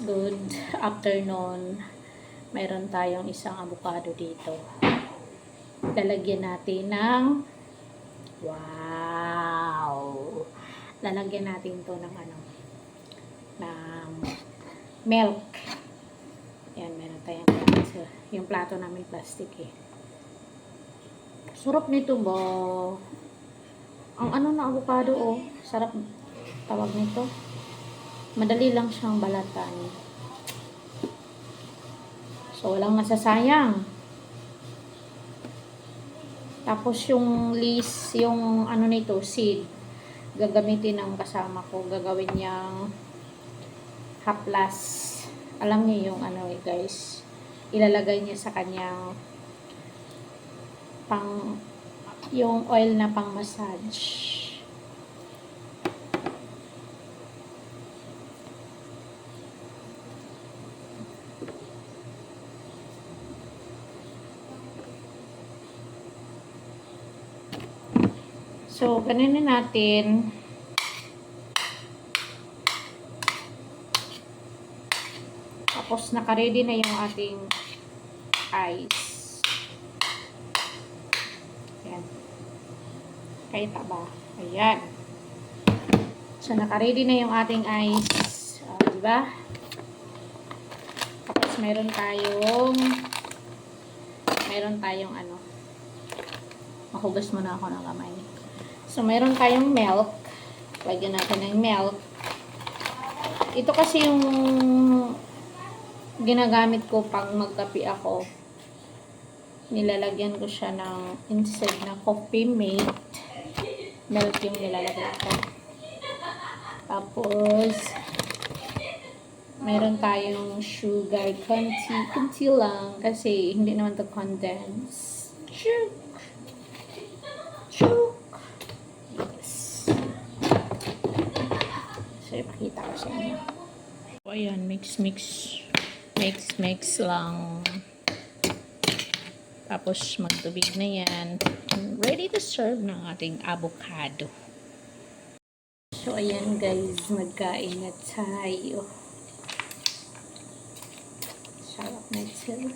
Good afternoon. Mayroon tayong isang avocado dito. Lalagyan natin ng wow. Lalagyan natin 'to ng ng milk. Yan, meron tayong plato. Yung plato namin plastic eh. Sarap nito ba? Ang na avocado oh. Sarap tawag nito. Madali lang siyang balatan. So, walang nasasayang. Tapos yung yung nito, seed, gagamitin ng kasama ko. Gagawin niyang haplas. Alam niyo yung guys. Ilalagay niya sa kanyang yung oil na pang massage. So, ganun natin. Tapos, naka-ready na yung ating ice. Ayan. Kahit ba? Ayan. So, naka-ready na yung ating ice. Diba? Tapos, meron tayong mahugas muna ako ng kamay. So, meron tayong milk. Lagyan natin ng milk. Ito kasi yung ginagamit ko pag magkape ako. Nilalagyan ko siya ng, instead na coffee mate, milk yung nilalagay ko. Tapos, meron tayong sugar. Kunti lang. Kasi, hindi naman to condense. Chuk! So, ipakita ko sa inyo. So, ayan, mix lang. Tapos, magtubig na yan. Ready to serve ng ating avocado. So, ayan guys, magkain na tayo. Sarap na ito.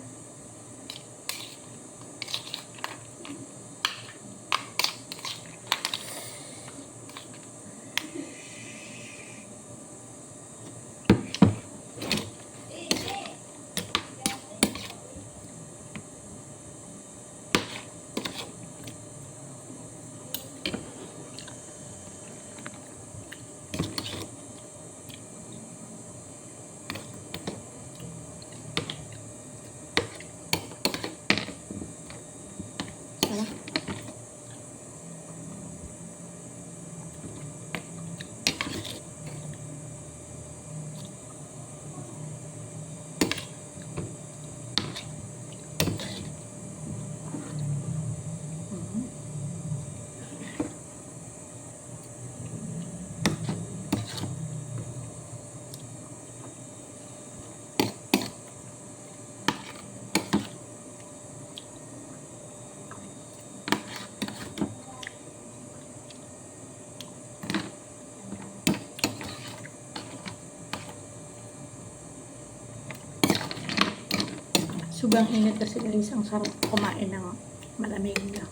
Sobrang init kasi guys, ang sarap kumain ng malamig na.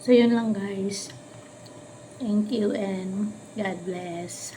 So, yun lang guys. Thank you and God bless.